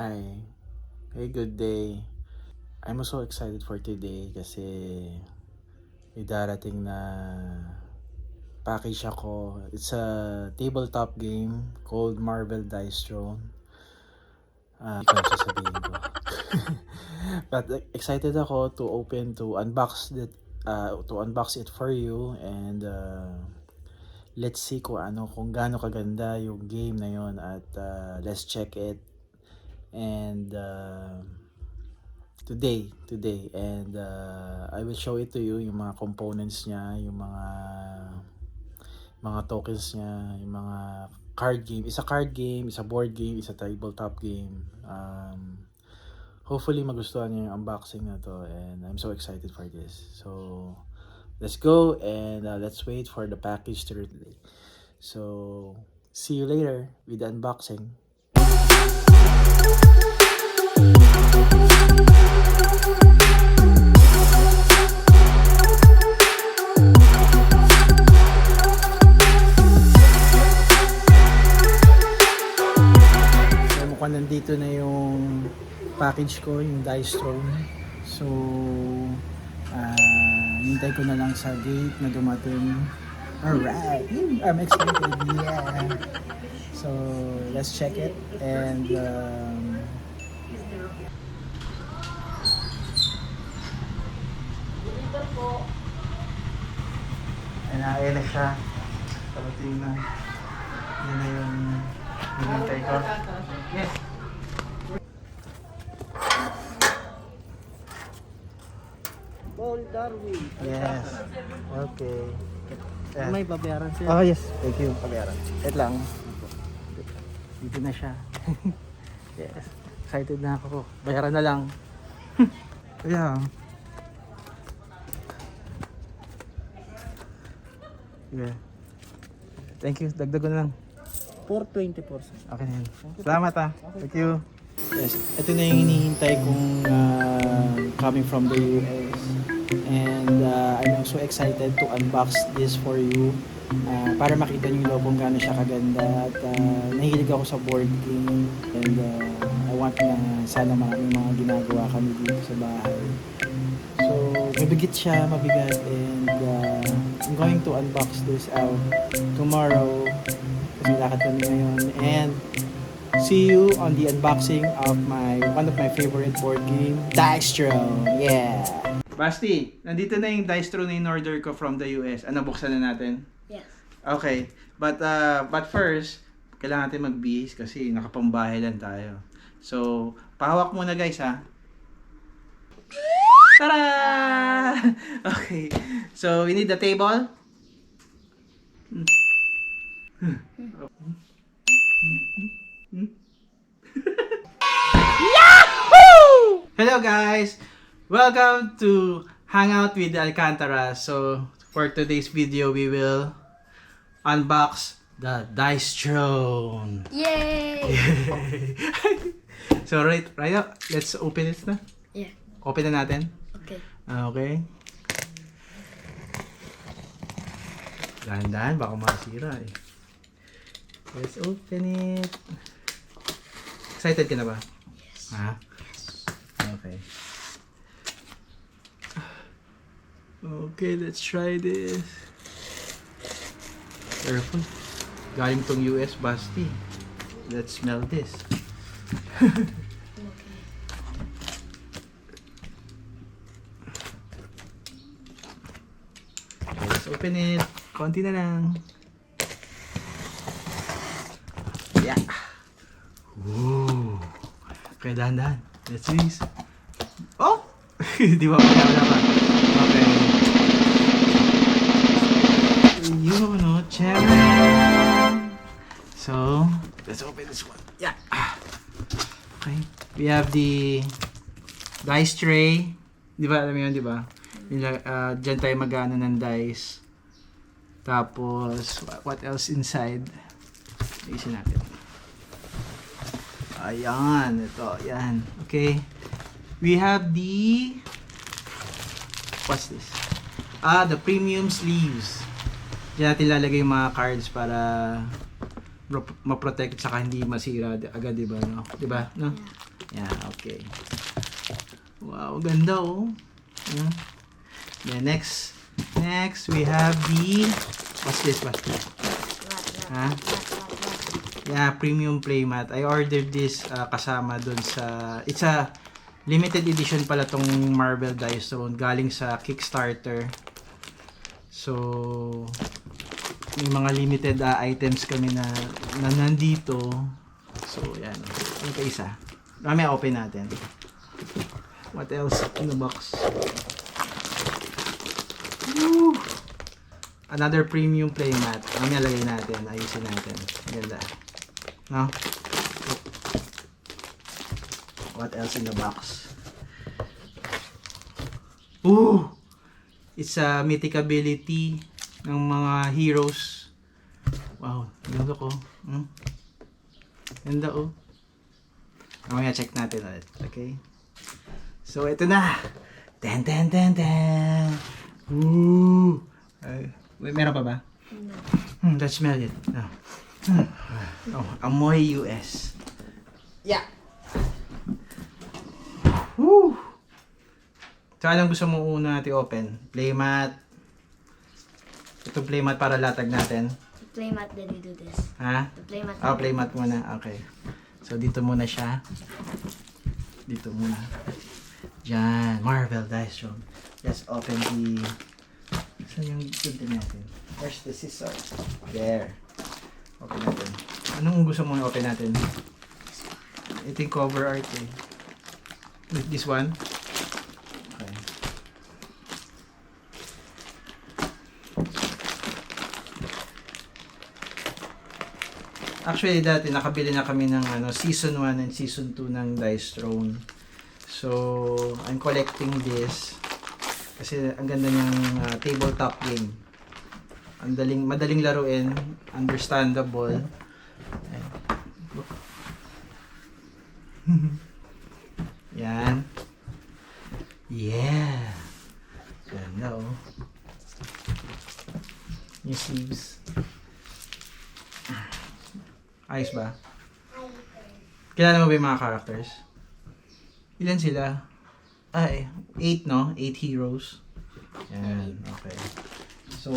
Hi. Hey, good day. I'm so excited for today kasi may darating na package ako. It's a tabletop game called Marvel Dice Throne. Ikaw ang sasabihin ko. But excited ako to unbox it for you and let's see kung gaano kaganda yung game na yon at let's check it. And today and I will show it to you yung mga components niya, yung mga tokens niya, yung mga card game. It's a card game, it's a board game, it's a tabletop game. Hopefully magustuhan niyo yung unboxing na to and I'm so excited for this. So let's go and let's wait for the package to reach. So see you later with the unboxing. Mukhang nandito na yung package ko, yung Dice Throne. So hintay ko na lang sa gate na dumating. Alright, I'm excited, yeah. So let's check it and ayan na siya. Parating na. Yan na yung hinintay ko. Yes. Paul Darwin. Yes. Okay. Yes. May babayaran siya. Oh yes, thank you. Pagyaran. Wait lang. Dito na siya. Yes. Excited na ako. Bayaran na lang. Yeah. Yeah. Thank you. Dagdag ko na lang. 424. Okay na yan. Salamat Thank you. Yes, ito na yung hinihintay kong coming from the US. And I'm so excited to unbox this for you. Para makita niyo kung gaano siya kaganda. At nahilig ako sa board game. And I want na sana maraming mga ginagawa kami dito sa bahay. So, mabigat siya, mabigat. And I'm going to unbox this out tomorrow. Kasi lakad kami ngayon. And see you on the unboxing of one of my favorite board game, Dice Throne. Yeah. Basti, nandito na yung Dice Throne in order ko from the US. Ano, buksan na natin? Yes. Okay. But first, kailangan natin magbihis kasi nakapambahay lang tayo. So, pahawak muna guys Tara! Okay. So, we need the table. Yahoo! Hello guys! Welcome to Hangout with Alcantara. So, for today's video, we will unbox the Dice Throne. Yay! So, right, let's open it na. Yeah. Open na natin. Okay. Okay. Dahan-dahan, baka masira eh. Let's open it. Excited ka na ba? Yes. Ha? Okay. Okay, let's try this. Careful. Galing tong US, Basti. Let's smell this. Okay. Let's open it. Konti na lang. Yeah. Ooh. Okay, dahan-dahan. Let's see this. Oh! Di ba wala pa? Okay. Yun, no? Chairman. So, let's open this one. Yeah. Okay. We have the dice tray. Di ba? Alam mo yun, di ba? Diyan tayo mag-ano ng dice. Tapos, what else inside? Isin natin. Ayan, ito, ayan. Okay. We have the, what's this? The premium sleeves. Diyan natin lalagay yung mga cards para ma-protect saka hindi masira agad, di ba? No? Di ba? No? Yeah, okay. Wow, ganda oh. Yeah, next we have the what's this? What? Huh? Yeah, premium playmat. I ordered this kasama dun sa it's a limited edition pala tong Marvel Dice Throne galing sa Kickstarter. So may mga limited items kami na nandito. So yan. Ano pa isa? Mamaya open natin. What else in the box? Woo! Another premium playmat. Mamaya lagay natin. Ayusin natin. Ganda. No? What else in the box? Ooh! It's a mythic ability ng mga heroes. Wow, ganda ko. Ganda oh. Mamaya check natin ulit. Okay? So, ito na. Ten. Ooh! Wait, meron pa ba? No. Let's smell it. Oh, Amoy US. Yeah! Woo! So, anong gusto mo una natin open? Playmat. Ito playmat para latag natin. The playmat, then we do this. Ha? The playmat. Oh, playmat muna. Okay. So, dito muna siya. Dito muna. Diyan. Marvel Dice Throne. Let's open the... Saan yung gunting natin? Where's the scissor? There. Open natin. Anong gusto mo open natin? Ito yung cover art eh. This one? Okay. Actually, dati nakabili na kami ng season 1 and season 2 ng Dice Throne. So, I'm collecting this kasi ang ganda niyang tabletop game. Madaling laruin, understandable. Yan. Yeah. Ganda oh. Yung sleeves. Ayos ba? Kilala mo ba yung mga characters? Ilan sila? Ay, 8 no? 8 heroes. Yan, okay. So,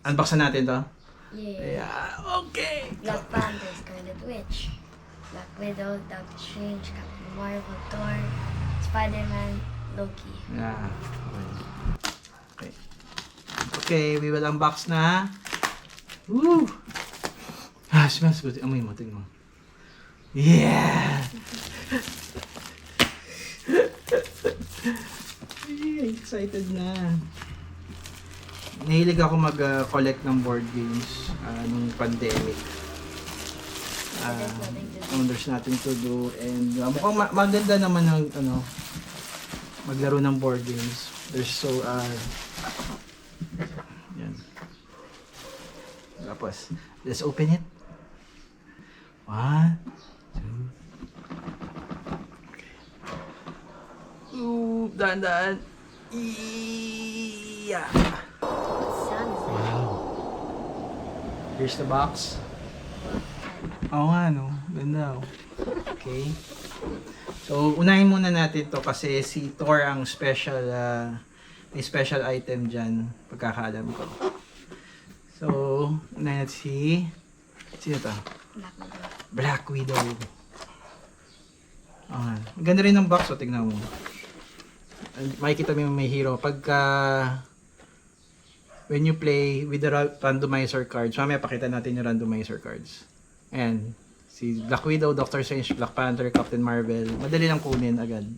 unboxan natin to? Yeah. Yeah, okay! Black Panther, Scarlet Witch, Black Widow, Doctor Strange, Captain Marvel, Thor, Spider-Man, Loki. Yeah, okay. Okay, we will unbox na. Woo! Ah, smells good. Amoy mo, tingnan mo. Yeah! Excited na. Nahilig ako mag-collect ng board games nung pandemic. There's nothing to do and mukhang maganda naman ng maglaro ng board games. There's so yan. Tapos, let's open it. 1, 2. Ooh, dahan-dahan. Yeah. Sounds like Wow. Here's the box. Oo nga, no? Ganda, oh. Okay. So, unahin muna natin to kasi si Thor ang special, may special item dyan, pagkakaalam ko. So, unahin natin sino to? Black Widow. Black Widow. Ah, ganda rin ng box, so tingnan mo. Makikita mo yung may hero. Pagka when you play with the randomizer cards, mamaya pakita natin yung randomizer cards. Ayan. Si Black Widow, Doctor Strange, Black Panther, Captain Marvel. Madali lang kunin agad.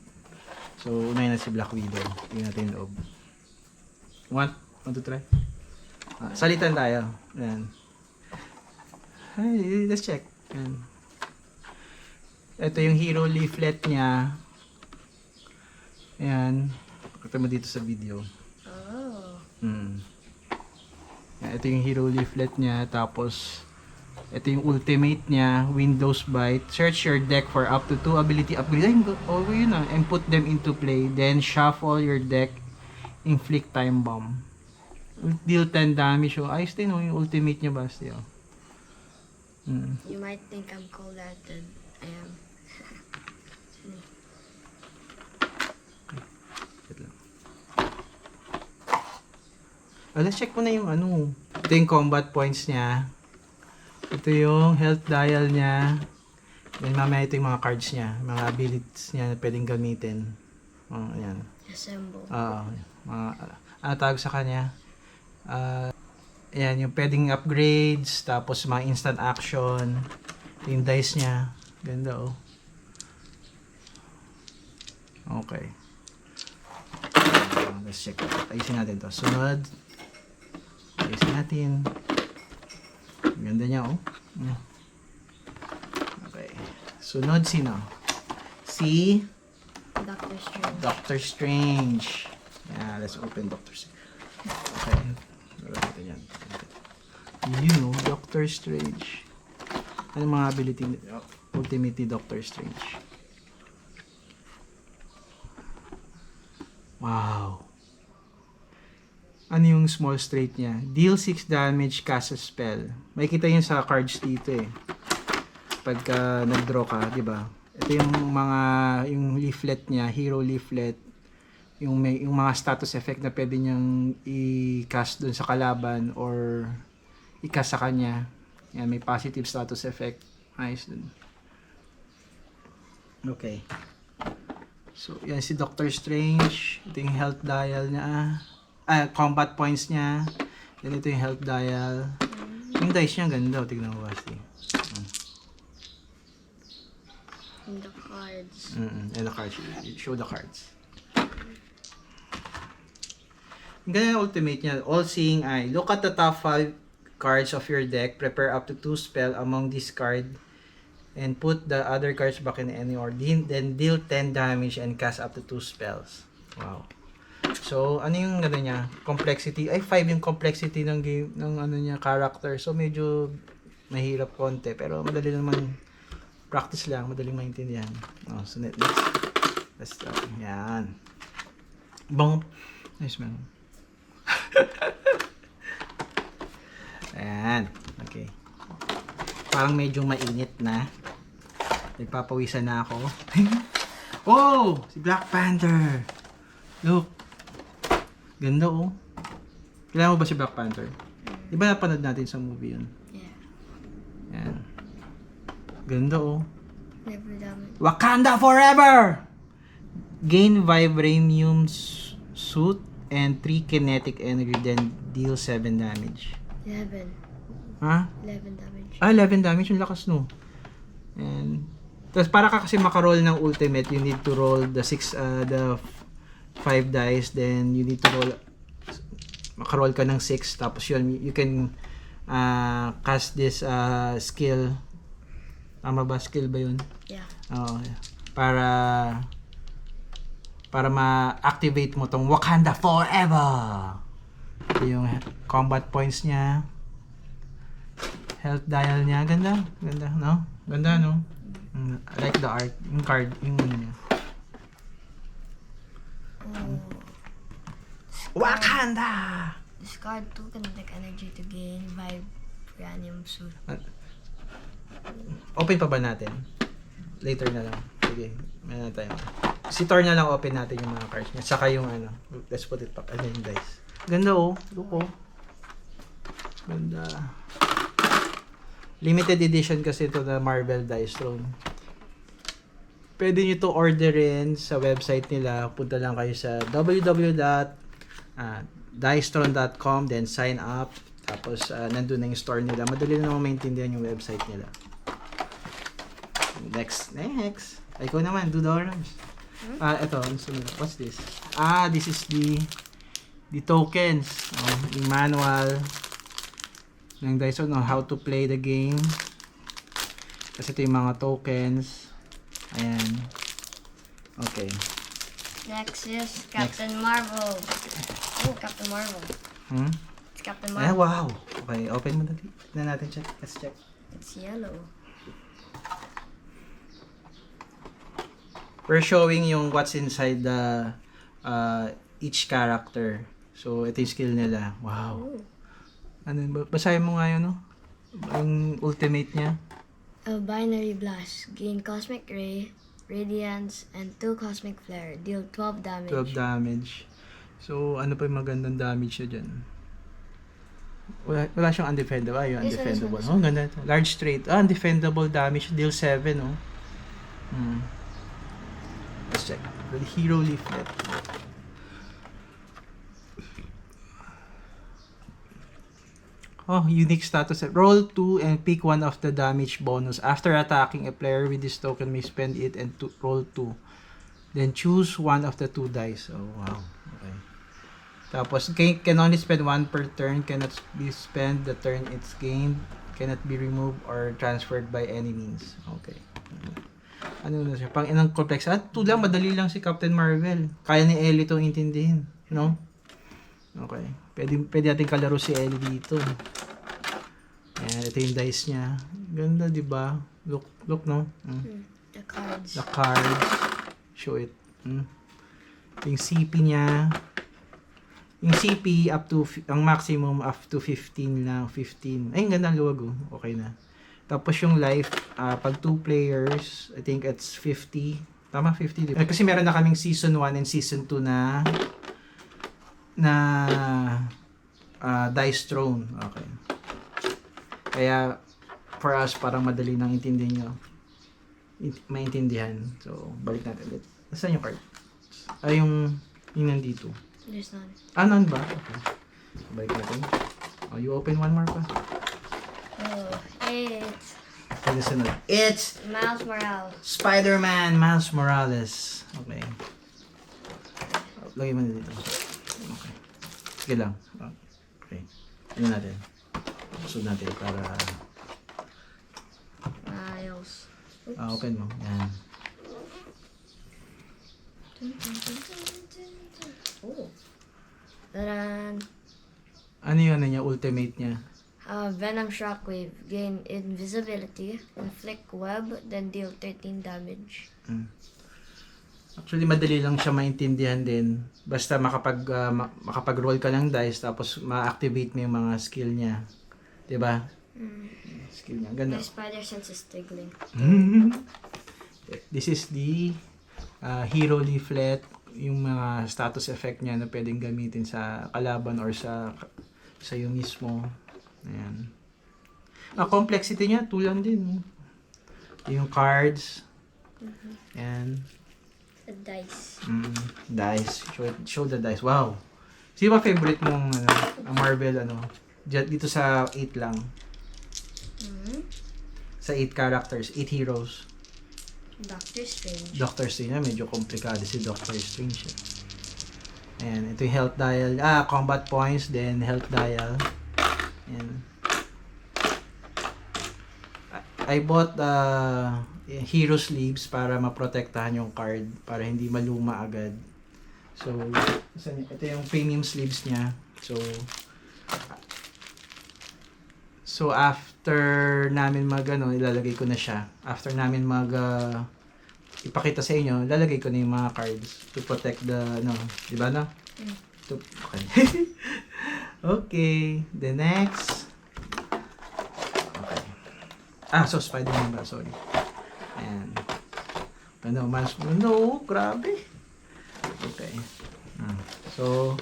So, unahin na si Black Widow. Tingnan natin yung loob. Want to try? Salitan tayo. Ayan. Hey, let's check. Ayan. Ito yung hero leaflet niya. Ayan. Pakita mo dito sa video. Oh. Ayan, ito yung hero leaflet niya. Tapos, ito yung ultimate niya. Windows Bite. Search your deck for up to 2 ability upgrades. Ay, yun na. And put them into play. Then, shuffle your deck. Inflict time bomb. Deal 10 damage. So, ayos din yung ultimate niya basta. You might think I'm cold-hearted. I am. Let's check muna yung ano. Ito yung combat points niya. Ito yung health dial niya. Then mamaya ito yung mga cards niya. Mga abilities niya na pwedeng gamitin. Ayan. Assemble. Ano tawag sa kanya? Ayan, yung pwedeng upgrades. Tapos mga instant action. Yung dice niya. Ganda oh. Okay. Let's check. Ayusin natin to. Sunod. Ayusin natin. Ganda niya oh. Okay. Sunod sino? Si Doctor Strange. Doctor Strange. Yeah, let's open Doctor Strange. Okay. Ito yan. You, Doctor Strange. Ano mga ability ultimate ni Doctor Strange? Wow. Ano yung small straight niya? Deal 6 damage, cast a spell. May kita yun sa cards dito eh. Pagka nag-draw ka, di ba? Ito yung leaflet niya, hero leaflet. Yung mga status effect na pwede niyang i-cast dun sa kalaban or i-cast sa kanya. Yan, may positive status effect. Ayos dun. Okay. So, yan si Doctor Strange. Ito yung health dial niya. Combat points niya. Then ito yung health dial. Yung dice niya, ganda. Tignan mo ba? And the cards. And the cards. Show the cards. Ganyan yung ultimate niya. All-seeing eye. Look at the top 5 cards of your deck. Prepare up to 2 spell among this card. And put the other cards back in any order. Then deal 10 damage and cast up to 2 spells. Wow. So, ano yung ano niya? Complexity. 5 yung complexity ng game, ng ano niya, character. So, medyo mahirap konti. Pero madali naman. Practice lang. Madaling maintindihan. So, let's start. Yan. Bang. Nice man. Ayan. Okay. Parang medyo mainit na. Nagpapawisan na ako. Oh! Si Black Panther! Look. Ganda oh. Kailangan mo ba si Black Panther? Di ba napanood natin sa movie yun? Yeah. Yan. Ganda oh. Never damage. Wakanda forever! Gain vibranium suit and 3 kinetic energy then deal 7 damage. 11. Ha? 11 damage. 11 damage yung lakas no. And tapos para ka kasi makaroll ng ultimate, you need to roll the 5 dice, then you need to roll makaroll ka ng 6, tapos yun you can cast this skill. Tama ba? Skill ba yun? Yeah. Oo. Para ma-activate mo tong Wakanda forever. Ito yung combat points niya. Health dial niya. Ganda. Ganda, no? Ganda, no? I like the art. Yung card. Yung ano niya. Wakanda! Discard 2 kinetic energy to gain vibranium suit. Open pa ba natin? Later na lang. Sige. May na tayo. Si Thor na lang open natin yung mga cards niya. Saka yung ano. Let's put it back. Ano yung dice. Ganda oh. Look oh. Ganda. Limited edition kasi ito na Marvel Dice Throne. Pwede nyo to orderin sa website nila. Punta lang kayo sa www.dicethrone.com, then sign up. Tapos nandun na yung store nila. Madali na naman maintindihan yung website nila. Next. Ikaw naman, do the orange. Ito. What's this? This is the tokens. Yung manual ng Dice on how to play the game. Kasi ito yung mga tokens. Ayan. Okay. Next is Captain Marvel. Oh, Captain Marvel. It's Captain Marvel. Wow. Okay, open mo natin. Tignan natin, check. Let's check. It's yellow. We're showing yung what's inside the each character. So, ito yung skill nila. Wow. Ooh. Ano, basahin mo nga yun, no? Ang ultimate niya. A binary blast. Gain cosmic ray, radiance, and 2 cosmic flare. Deal 12 damage. 12 damage. So, ano pa yung magandang damage niya dyan? Wala siyang undefendable. Yung This one, this undefendable. one, this Oh, ganda. Large straight. Undefendable damage. Deal 7, oh. Let's check. The hero leaflet. Oh, unique status. Roll 2 and pick one of the damage bonus. After attacking a player with this token, may spend it and roll 2. Then choose one of the 2 dice. Oh, wow. Okay. Tapos, can only spend 1 per turn. Cannot be spent the turn it's gained. Cannot be removed or transferred by any means. Okay. Ano na siya? Pang inang complex. At ito lang, madali lang si Captain Marvel. Kaya ni Ellie itong intindihin. No? Okay. Pwede natin kalaro si Ellie dito. Ayan, ito yung dice niya. Ganda, di ba? Look, no? The cards. The cards. Show it. Ito yung CP niya. Yung CP up to, ang maximum up to 15 lang. 15. Ay, ang ganda ang luwag, oh. Okay na. Tapos yung life, pag 2 players, I think it's 50. Tama, 50. Diba? Kasi meron na kaming season 1 and season 2 na dice throne. Okay. Kaya, for us, parang madali nang intindihin nyo. Maintindihan. So, balik natin ulit. Nasaan yung card? Ay, yung nandito. There's none. None ba? Okay. Balik natin. Oh, you open one more pa. Oh, it's Kaya sunod. It's Miles Morales. Spider-Man Miles Morales. Okay. Lagay mo na dito. Okay. Sige lang. Okay. Ano natin? Sunod natin para Miles. Oops. open mo. Yan. Oh. Then, Ano yung ano niya? Ultimate niya? Venom Shockwave. Gain invisibility. Inflict web. Then deal 13 damage. Actually, madali lang siya maintindihan din. Basta makapag-roll ka ng dice tapos ma-activate mo yung mga skill niya. Diba? Skill niya. Ganda. My spider sense is tingling. This is the hero leaflet. Yung mga status effect niya na pwedeng gamitin sa kalaban or sa iyo mismo. Ayan. Complexity niya, 2 lang din. Yung cards. Ayan. The dice. Dice. Show the dice. Wow. Sino ba favorite mong Marvel dito sa 8 lang? Sa 8 characters, 8 heroes. Doctor Strange. Doctor Strange, medyo komplikado si Doctor Strange. Ayan, ito yung health dial. Combat points, then health dial. Ayan. I bought hero sleeves para maprotektahan yung card para hindi maluma agad. Ito yung premium sleeves niya. So after namin ilalagay ko na siya. After namin ipakita sa inyo, ilalagay ko na yung mga cards to protect the, di ba na? Okay. Okay, the next. Okay. So Spider-Man ba? Sorry. Ayan. Grabe. Okay. So,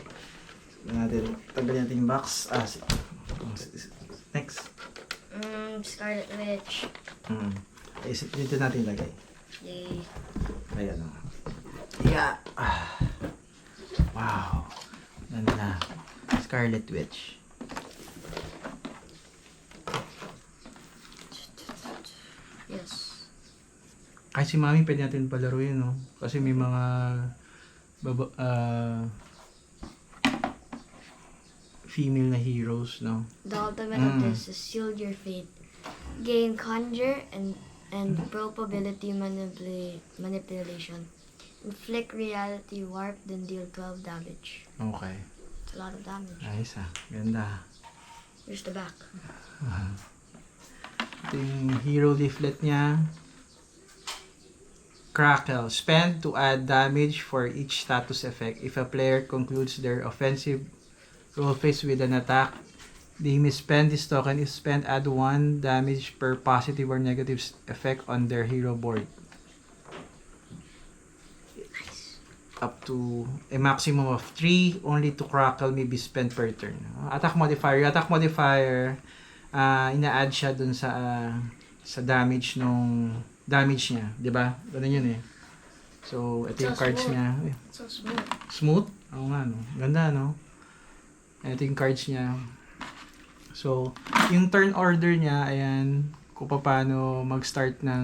tanggalin natin yung box. Next. Scarlet Witch. Dito natin lagay. Yay. Ayan. Yeah. Wow. Ganda. Scarlet Witch. Yes. Kahit si Mami pwede natin palaruin, no? Kasi may mga female na heroes, no? The ultimate of this is seal your fate. Gain conjure and probability manipulation. Inflict reality warp, then deal 12 damage. Okay. It's a lot of damage. Ayos Ganda. Here's the back. Ito yung hero leaflet niya. Crackle. Spend to add damage for each status effect. If a player concludes their offensive roll phase with an attack, they may spend this token. If spent, add 1 damage per positive or negative effect on their hero board. Nice. up to a maximum of 3. Only 2 crackle may be spent per turn. Attack modifier. Yung attack modifier, ina-add siya dun sa damage nung damage niya. 'Di ba? Ganun yun eh. So, ito yung So cards smooth. niya. So smooth. Smooth? Oo nga, no? Ganda, no? Ito yung cards niya. So, yung turn order niya, ayan, kung paano mag-start ng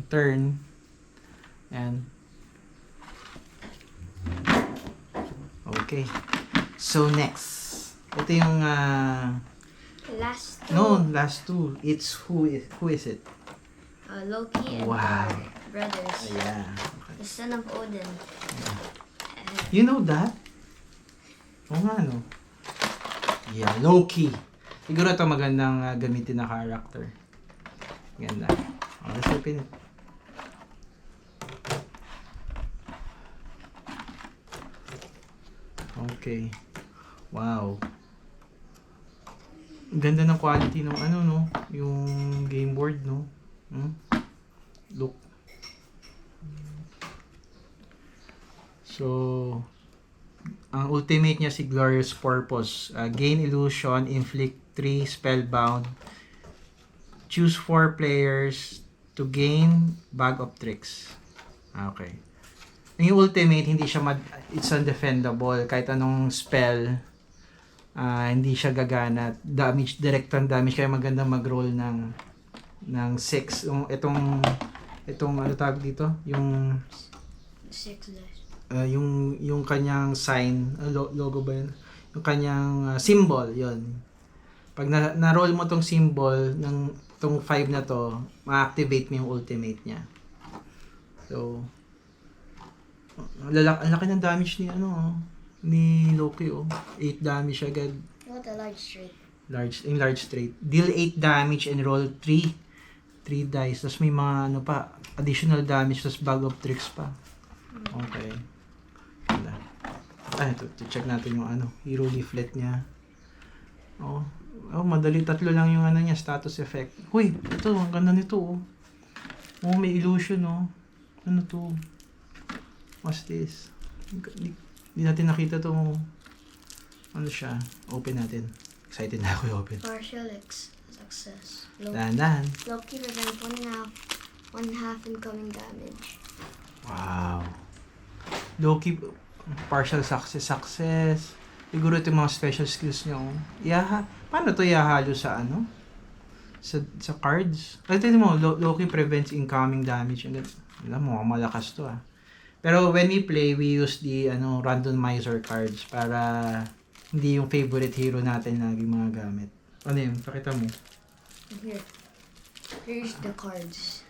turn. Ayan. Okay. So, next. Ito yung, Last two. last two. It's, who is it? Loki and Wow. Thor, brothers. Ayan. The son of Odin. You know that? Oo nga, no? Yeah, Loki. Siguro ito magandang gamitin na character. Ganda. Let's open it. Okay. Wow. Ang ganda ng quality ng ano, no? Yung game board, no? Look. So, ang ultimate niya si Glorious Purpose. Gain Illusion, Inflict 3, Spellbound. Choose 4 players to gain Bag of Tricks. Okay. Yung ultimate, hindi siya it's undefendable. Kahit anong spell, hindi siya gagana. Damage, direct on damage. Kaya maganda mag-roll ng 6. Itong ano tawag dito? Yung 6 dice. yung kanyang sign, logo ba yun? Yung kanyang symbol, yun. Pag na-roll mo tong symbol ng tong 5 na to, ma-activate mo yung ultimate niya. So, ang laki ng damage ni ni Loki 8 damage agad. What a large straight. Large straight. Deal 8 damage and roll 3 dice. Tapos may mga additional damage, tapos bag of tricks pa. Okay. Ito check natin yung hero leaflet niya. Madali, 3 lang yung niya, status effect. Uy, ito, ang ganda nito may illusion Ano to? What's this? Hindi natin nakita to. Ano siya? Open natin. Excited na ako i-open. Partial success. Dahan-dahan. Loki prevents one half incoming damage. Wow. Loki, partial success. Siguro ito yung mga special skills niya. Paano to ihahalo sa sa cards? Ito mo, Loki prevents incoming damage. Alam mo, malakas to Pero when we play, we use the randomizer cards para hindi yung favorite hero natin lagi mga gamit. Ano yun? Pakita mo. Here. Here's the cards.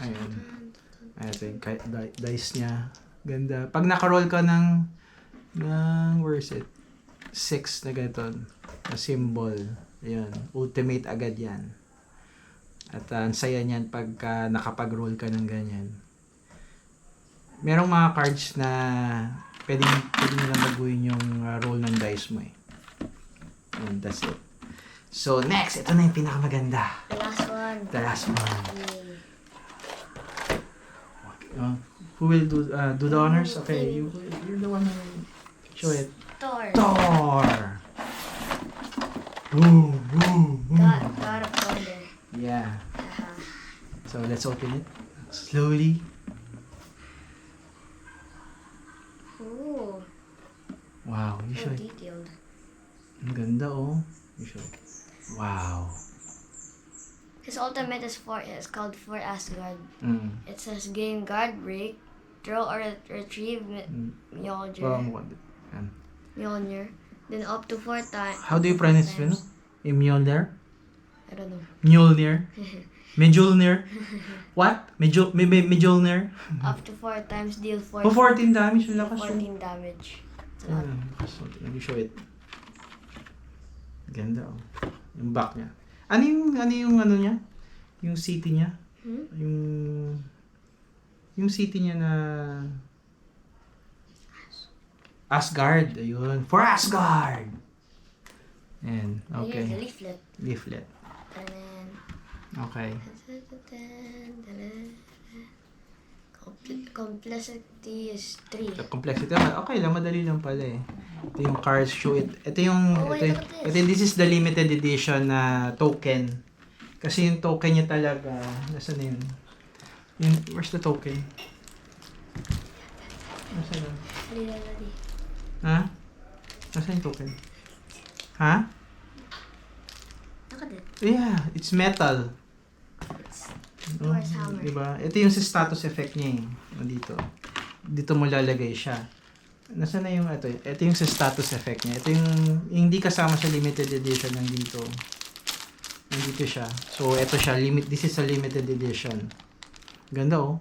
Ayun. Ito yung dice niya. Ganda. Pag nakaroll ka ng where is it? 6 na ganito. Na symbol. Ayun. Ultimate agad yan. At ang saya niyan pagka nakapag-roll ka ng ganyan. Merong mga cards na pwede nilang baguhin yung roll ng dice mo And that's it. So next, ito na yung pinakamaganda. The last one. The last one. Yay. Who will do the honors? Okay, you're the one who show it. Thor. Thor! Boom, boom, boom. God of Thunder. Yeah. So let's open it slowly. Ooh. Wow, you So show it. detailed. Ang ganda You show it. Wow. His ultimate is called for Asgard. Mm. It says gain guard break, throw or retrieve Mjolnir. Yan. Mjolnir. Then up to 4 times. How do you pronounce it? Mjolnir? I don't know. Mjolnir? Mjolnir? What? Mjolnir? Up to 4 times deal 4. 14 damage. Ang lakas 14 damage. It's a lot. Let me show it. Ganda Yung back niya. Ano yung niya? Yung city niya? Yung city niya na Asgard. Ayun. For Asgard! And, okay. Here's the leaflet. Leaflet. And then... Okay. complexity is 3. The complexity, okay lang, madali lang pala eh. Ito yung cards, show it. Ito yung, Oh, wait, look at this is the limited edition na token. Kasi yung token niya talaga, nasaan na yun? Where's the token? Nasaan na? Dali. Ha? Nasaan yung token? Ha? Look at it. Yeah, it's metal. It's Oh, Thor's hammer. diba? Ito yung sa status effect niya eh. Dito. Dito mo lalagay siya. Nasaan na yung ito? Ito yung sa status effect niya. Ito yung hindi kasama sa limited edition nandito. Nandito siya. So, ito siya. This is a limited edition. Ganda oh.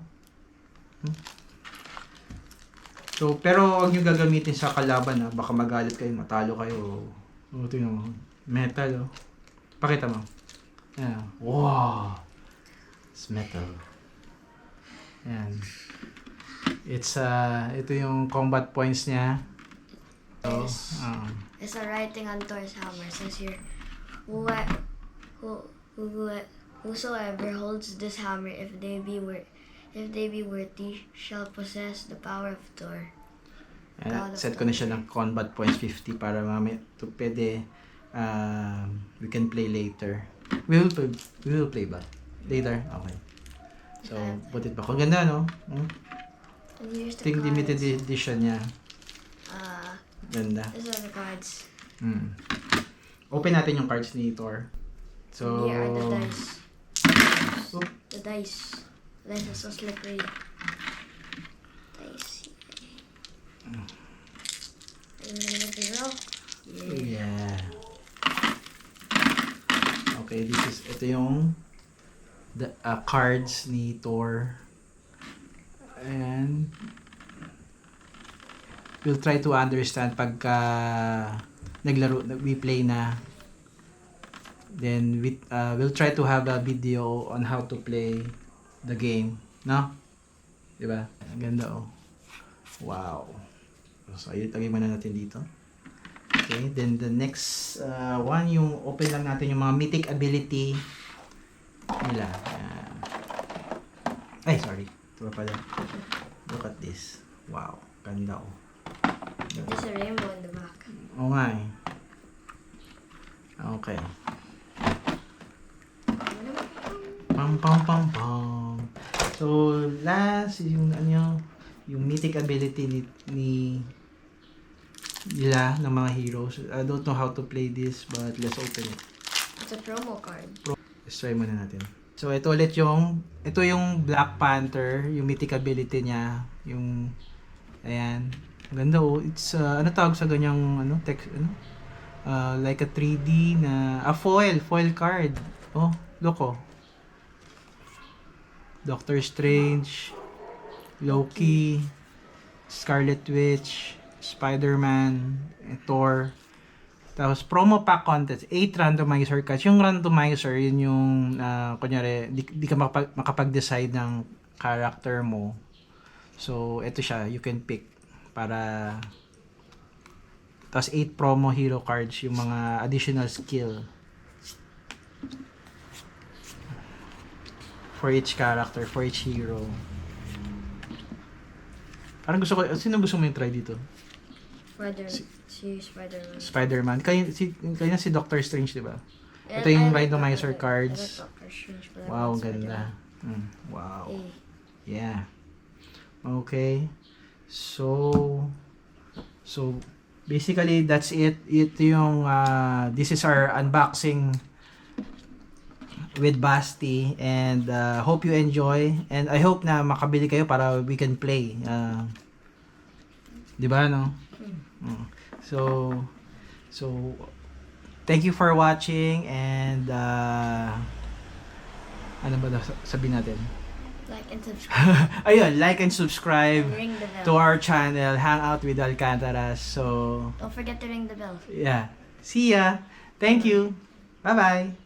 So, pero huwag nyo gagamitin sa kalaban ha. Baka magalit kayo, matalo kayo. Oh, ito yung metal oh. Pakita mo. Ayan. Wow! It's metal. Ayan. Ito yung combat points niya. So, Yes. It's a writing on Thor's hammer. It says here, whosoever holds this hammer, if they be worthy, shall possess the power of Thor. ayan, set ko na siya ng combat points 50 para pwede we can play later. We will play ba? Later? Okay. So, put it back. Ang ganda, no? And here's the Think cards. limited edition niya. Ganda. These are the cards. Open natin yung cards ni Thor. So, And here are the dice. Oop. The dice. The dice are so slippery. Dice. Are you gonna get the roll? Yeah. Okay, ito yung the cards ni Thor. And we'll try to understand pagka we play na. Then we'll try to have a video on how to play the game, no? 'Di ba? Ang ganda oh. Wow. So ayun, lagay muna natin dito. Okay, then the next one, yung open lang natin yung mga mythic ability nila. Ay, sorry. Ito pa pala. Look at this. Wow, ganda oh. There's a rainbow in the back. Oo nga eh. Okay. Pam pam pam pam. So, last yung yung mythic ability nila ng mga heroes. I don't know how to play this, but let's open it. It's a promo card. Let's try muna natin. So, ito yung Black Panther, yung mythic ability niya, yung, ayan. Ang ganda oh. It's, ano tawag sa ganyang, text, like a 3D na, foil card. Oh, look oh. Doctor Strange, Loki, Scarlet Witch, Spider-Man, Thor. Tapos, promo pack contest, 8 randomizer cards. Yung randomizer, yun yung, kunyari, di ka makapag-decide ng character mo. So, ito siya, you can pick para... Tapos, 8 promo hero cards, yung mga additional skill. For each character, for each hero. Parang gusto ko, sino gusto mo yung try dito? Spider-Man. Spider-Man. Kaya si Doctor Strange, di ba? Ito yung randomizer cards. Wow, ganda. Wow. Yeah. Okay. So basically that's it. Ito yung this is our unboxing with Basti, and hope you enjoy, and I hope na makabili kayo para we can play. Di ba, no? So thank you for watching, and ano ba sabihin natin? Like and subscribe. Ayun, like and subscribe And ring the bell. to our channel, Hangout with Alcantaras. So, Don't forget to ring the bell. yeah. See ya. Thank you. Bye-bye.